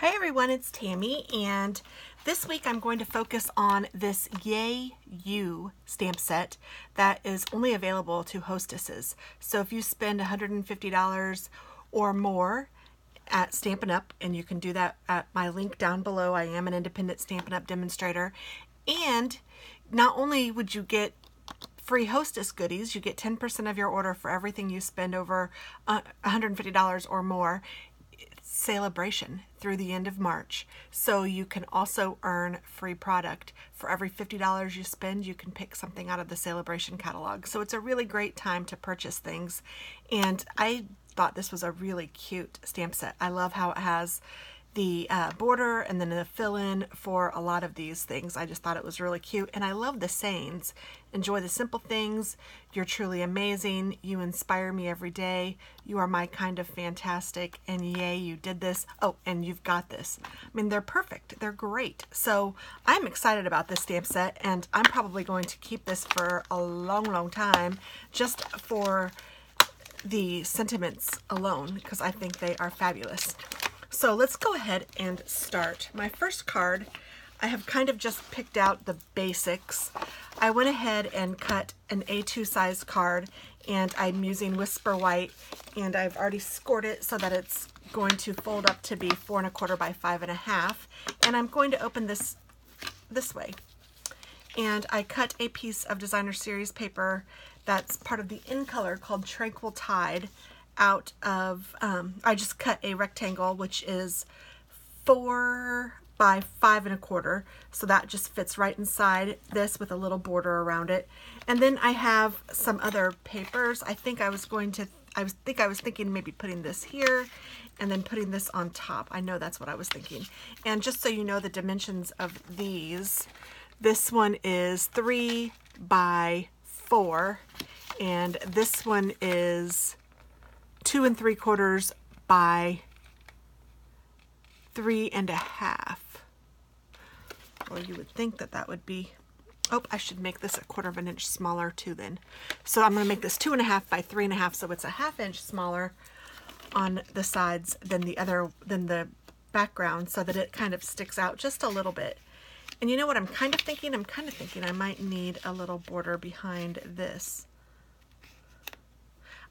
Hi everyone, it's Tammy, and this week I'm going to focus on this Yay You stamp set that is only available to hostesses. So if you spend $150 or more at Stampin' Up, and you can do that at my link down below. I am an independent Stampin' Up demonstrator, and not only would you get free hostess goodies, you get 10% of your order for everything you spend over $150 or more. Celebration through the end of March, so you can also earn free product. For every $50 you spend, you can pick something out of the Celebration catalog. So it's a really great time to purchase things, and I thought this was a really cute stamp set. I love how it has the border and then the fill-in for a lot of these things. I just thought it was really cute, and I love the sayings. Enjoy the simple things. You're truly amazing. You inspire me every day. You are my kind of fantastic. And yay, you did this. Oh, and you've got this. I mean, they're perfect. They're great. So I'm excited about this stamp set, and I'm probably going to keep this for a long, long time just for the sentiments alone, because I think they are fabulous. So let's go ahead and start. My first card, I have kind of just picked out the basics. I went ahead and cut an A2 size card, and I'm using Whisper White, and I've already scored it so that it's going to fold up to be 4 1/4 by 5 1/2, and I'm going to open this way. And I cut a piece of Designer Series paper that's part of the In Color called Tranquil Tide out of, I just cut a rectangle, which is 4 by 5 1/4, so that just fits right inside this with a little border around it. And then I have some other papers. I think I was thinking maybe putting this here and then putting this on top. I know that's what I was thinking. And just so you know the dimensions of these, this one is 3 by 4, and this one is 2 3/4 by 3 1/2. Well, you would think that that would be, oh, I should make this 1/4 inch smaller too then. So I'm going to make this 2 1/2 by 3 1/2, so it's a 1/2 inch smaller on the sides than the background, so that it kind of sticks out just a little bit. And you know what I'm kind of thinking? I'm kind of thinking I might need a little border behind this.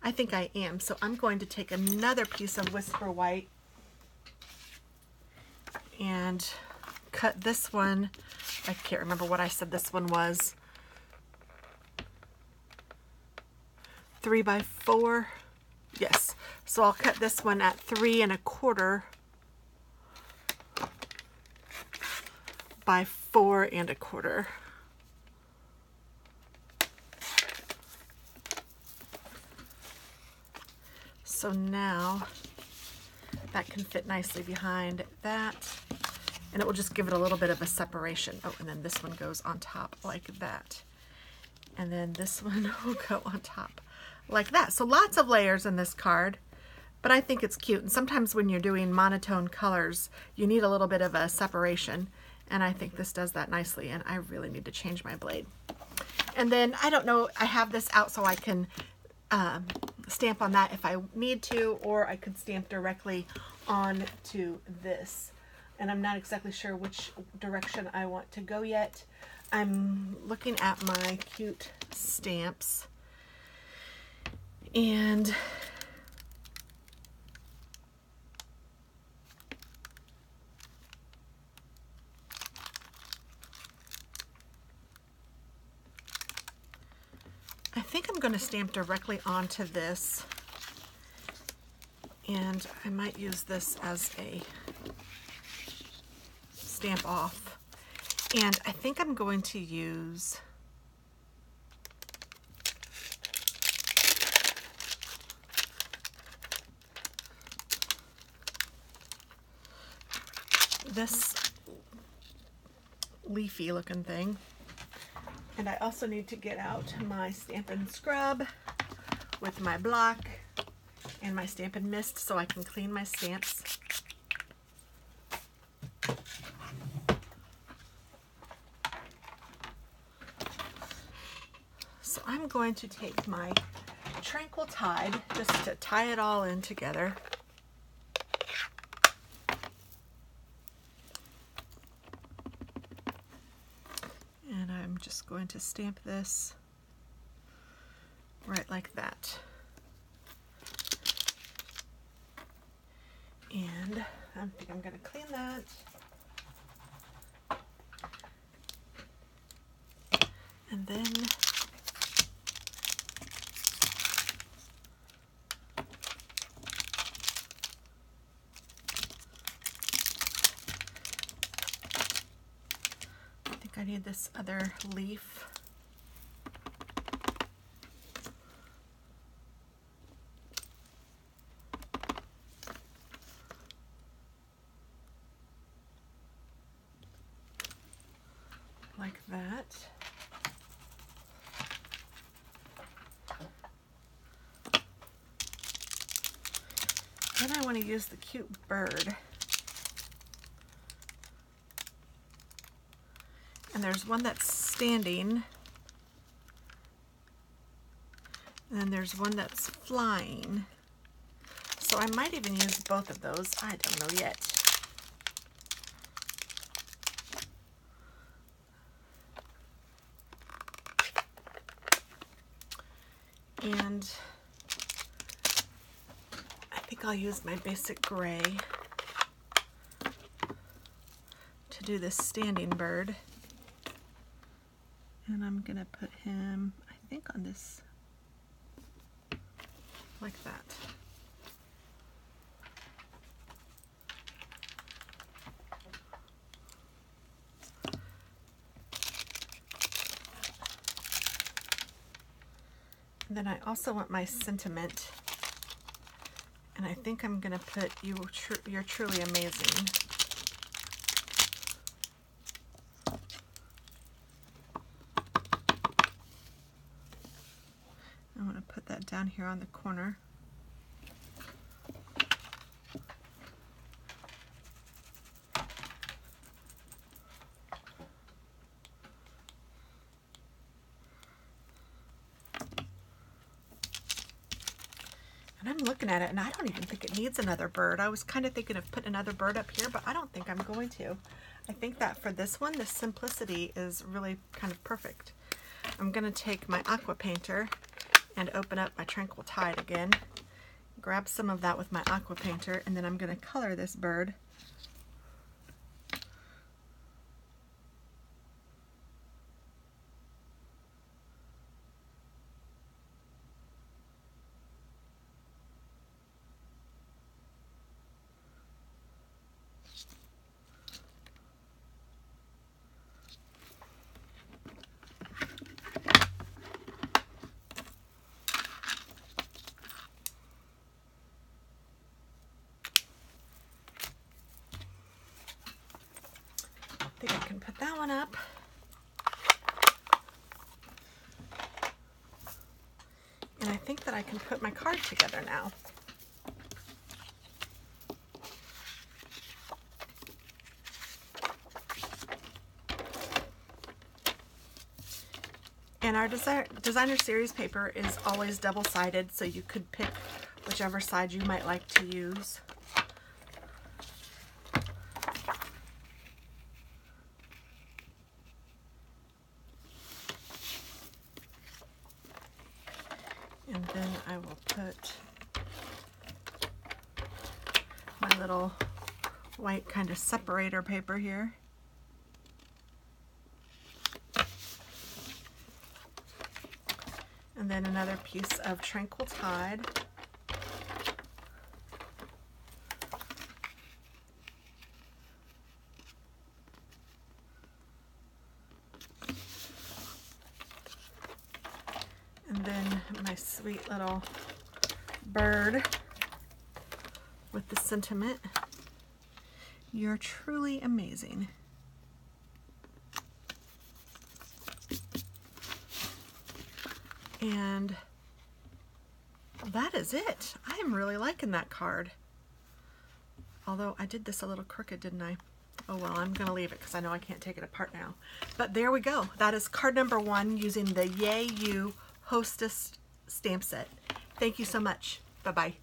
I think I am. So I'm going to take another piece of Whisper White and cut this one. I can't remember what I said this one was. 3 by 4. Yes. So I'll cut this one at 3 1/4 by 4 1/4. So now that can fit nicely behind that, and it will just give it a little bit of a separation. Oh, and then this one goes on top like that. And then this one will go on top like that. So lots of layers in this card, but I think it's cute. And sometimes when you're doing monotone colors, you need a little bit of a separation, and I think this does that nicely, and I really need to change my blade. And then, I don't know, I have this out so I can stamp on that if I need to, or I could stamp directly onto this. And I'm not exactly sure which direction I want to go yet. I'm looking at my cute stamps, and I think I'm going to stamp directly onto this, and I might use this as a stamp off. And I think I'm going to use this leafy looking thing. And I also need to get out my Stampin' Scrub with my block and my Stampin' Mist so I can clean my stamps. So I'm going to take my Tranquil Tide just to tie it all in together. I'm just going to stamp this right like that. And I think I'm going to clean that. And then I think I need this other leaf. Like that. Then I want to use the cute bird. And there's one that's standing. And then there's one that's flying. So I might even use both of those. I don't know yet. And I think I'll use my basic gray to do this standing bird. And I'm going to put him, I think, on this, like that. And then I also want my sentiment, and I think I'm going to put you're truly amazing. I want to put that down here on the corner. And I'm looking at it and I don't even think it needs another bird. I was kind of thinking of putting another bird up here, but I don't think I'm going to. I think that for this one, the simplicity is really kind of perfect. I'm going to take my aqua painter and open up my Tranquil Tide again, grab some of that with my aqua painter, and then I'm going to color this bird. I think I can put that one up. And I think that I can put my card together now. And our designer series paper is always double-sided, so you could pick whichever side you might like to use. And then I will put my little white kind of separator paper here. And then another piece of Tranquil Tide. And then my sweet little bird with the sentiment, "You're truly amazing." And that is it. I am really liking that card. Although I did this a little crooked, didn't I? Oh well, I'm going to leave it because I know I can't take it apart now. But there we go. That is card number 1 using the Yay You Hostess stamp set. Thank you so much. Bye-bye.